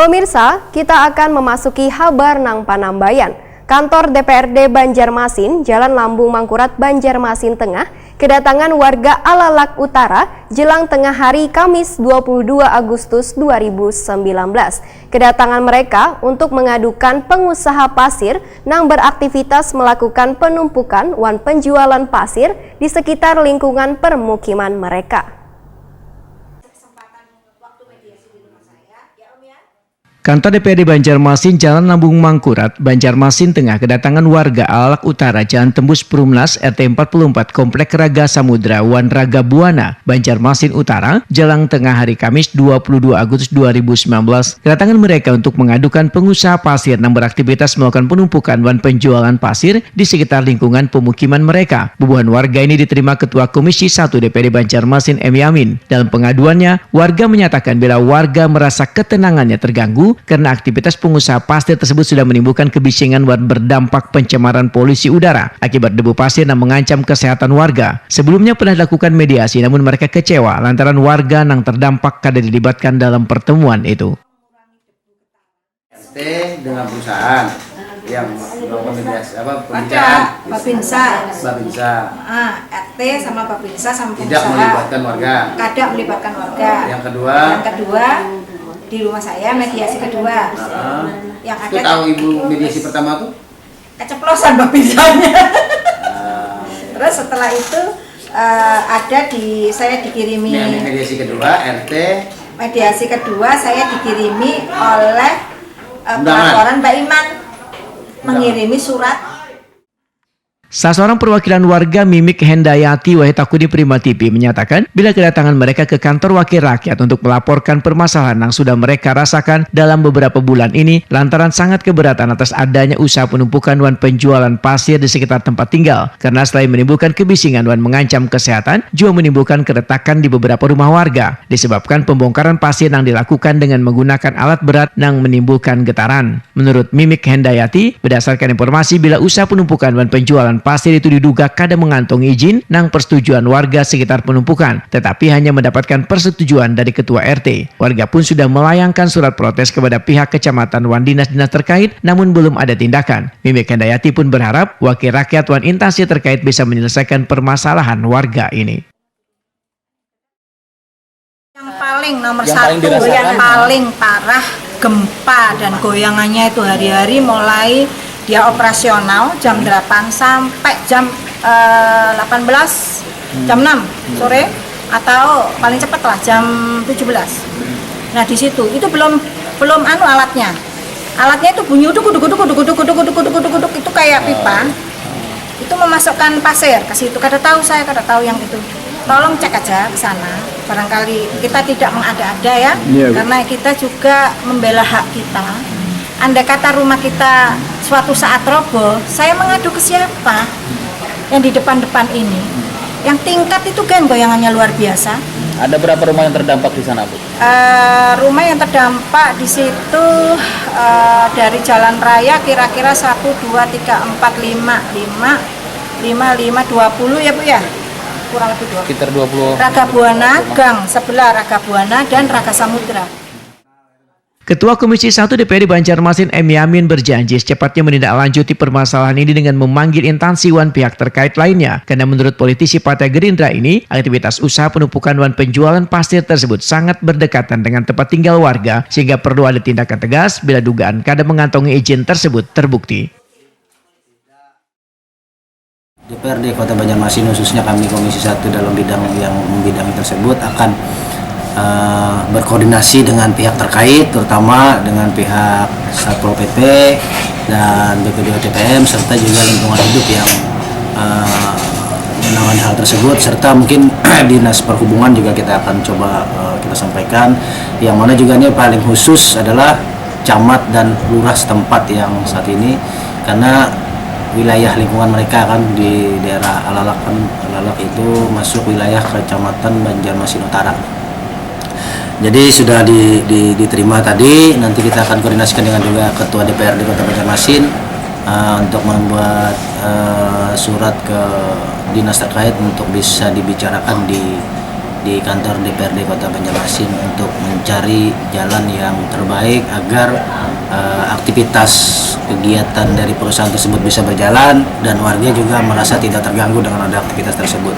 Pemirsa, kita akan memasuki Habar nang Panambayan. Kantor DPRD Banjarmasin, Jalan Lambung Mangkurat, Banjarmasin Tengah, kedatangan warga Alalak Utara jelang tengah hari Kamis 22 Agustus 2019. Kedatangan mereka untuk mengadukan pengusaha pasir yang beraktivitas melakukan penumpukan wan penjualan pasir di sekitar lingkungan permukiman mereka. Kantor DPRD Banjarmasin, Jalan Lambung Mangkurat, Banjarmasin Tengah, kedatangan warga Alalak Utara, Jalan Tembus Perumnas, RT 44, Komplek Raga Samudra, Wan Raga Buana, Banjarmasin Utara, jelang tengah hari Kamis 22 Agustus 2019. Kedatangan mereka untuk mengadukan pengusaha pasir yang beraktivitas melakukan penumpukan wan penjualan pasir di sekitar lingkungan pemukiman mereka. Bubuhan warga ini diterima Ketua Komisi 1 DPRD Banjarmasin, M. Yamin. Dalam pengaduannya, warga menyatakan bila warga merasa ketenangannya terganggu karena aktivitas pengusaha pasir tersebut sudah menimbulkan kebisingan dan berdampak pencemaran polusi udara akibat debu pasir yang mengancam kesehatan warga. Sebelumnya pernah dilakukan mediasi, namun mereka kecewa lantaran warga yang terdampak kada dilibatkan dalam pertemuan itu. RT dengan perusahaan yang melakukan mediasi pembicaraan Babinsa. RT sama Babinsa sama pengusaha tidak melibatkan warga. Kada melibatkan warga. Yang kedua di rumah saya mediasi kedua. Yang itu ada tahu ibu mediasi pertama tuh? Keceplosan Babinsanya. Terus setelah itu saya dikirimi mediasi kedua RT. Mediasi kedua saya dikirimi oleh pelaporan Mbak Iman mengirimi surat. Salah seorang perwakilan warga, Mimik Hendayati Wahitakudi Prima TV, menyatakan bila kedatangan mereka ke kantor wakil rakyat untuk melaporkan permasalahan yang sudah mereka rasakan dalam beberapa bulan ini lantaran sangat keberatan atas adanya usaha penumpukan wan penjualan pasir di sekitar tempat tinggal, karena selain menimbulkan kebisingan wan mengancam kesehatan, juga menimbulkan keretakan di beberapa rumah warga disebabkan pembongkaran pasir yang dilakukan dengan menggunakan alat berat yang menimbulkan getaran. Menurut Mimik Hendayati, berdasarkan informasi bila usaha penumpukan wan penjualan pasir itu diduga kada mengantongi izin nang persetujuan warga sekitar penumpukan, tetapi hanya mendapatkan persetujuan dari ketua RT. Warga pun sudah melayangkan surat protes kepada pihak kecamatan wan dinas-dinas terkait, namun belum ada tindakan. Mimik Hendayati pun berharap wakil rakyat wan instansi terkait bisa menyelesaikan permasalahan warga ini. Yang paling nomor satu, yang paling parah gempa dan goyangannya itu hari-hari mulai dia operasional jam 8 sampai jam 18, jam 6 sore atau paling cepat lah jam 17. Nah di situ itu belum alatnya. Alatnya itu bunyi uduk itu kayak pipa. Itu memasukkan pasir ke situ. Kada tahu yang itu. Tolong cek aja ke sana. Barangkali kita tidak mengada-ada ya, karena kita juga membela hak kita. Andai kata rumah kita suatu saat roboh, saya mengadu ke siapa? Yang di depan-depan ini. Yang tingkat itu kan goyangannya luar biasa. Ada berapa rumah yang terdampak di sana, Bu? Rumah yang terdampak di situ dari jalan raya kira-kira 1, 2, 3, 4, 5, 20 ya Bu ya? Kurang lebih 20. Sekitar 20. Raga Buana, gang sebelah Raga Buana dan Raga Samudra. Ketua Komisi 1 DPRD Banjarmasin, M. Yamin, berjanji secepatnya menindaklanjuti permasalahan ini dengan memanggil instansi wan pihak terkait lainnya. Karena menurut politisi Partai Gerindra ini, aktivitas usaha penumpukan wan penjualan pasir tersebut sangat berdekatan dengan tempat tinggal warga, sehingga perlu ada tindakan tegas bila dugaan kada mengantongi izin tersebut terbukti. DPRD Kota Banjarmasin, khususnya kami Komisi 1 dalam bidang tersebut akan berkoordinasi dengan pihak terkait, terutama dengan pihak Satpol PP dan BPD TPM serta juga lingkungan hidup yang menangani hal tersebut, serta mungkin Dinas Perhubungan juga kita akan coba kita sampaikan, yang mana juga ini paling khusus adalah camat dan lurah setempat yang saat ini, karena wilayah lingkungan mereka kan di daerah Alalak itu masuk wilayah Kecamatan Banjarmasin Utara. Jadi sudah diterima tadi, nanti kita akan koordinasikan dengan juga Ketua DPRD Kota Banjarmasin untuk membuat surat ke dinas terkait untuk bisa dibicarakan di di kantor DPRD Kota Banjarmasin untuk mencari jalan yang terbaik agar aktivitas kegiatan dari perusahaan tersebut bisa berjalan dan warga juga merasa tidak terganggu dengan ada aktivitas tersebut.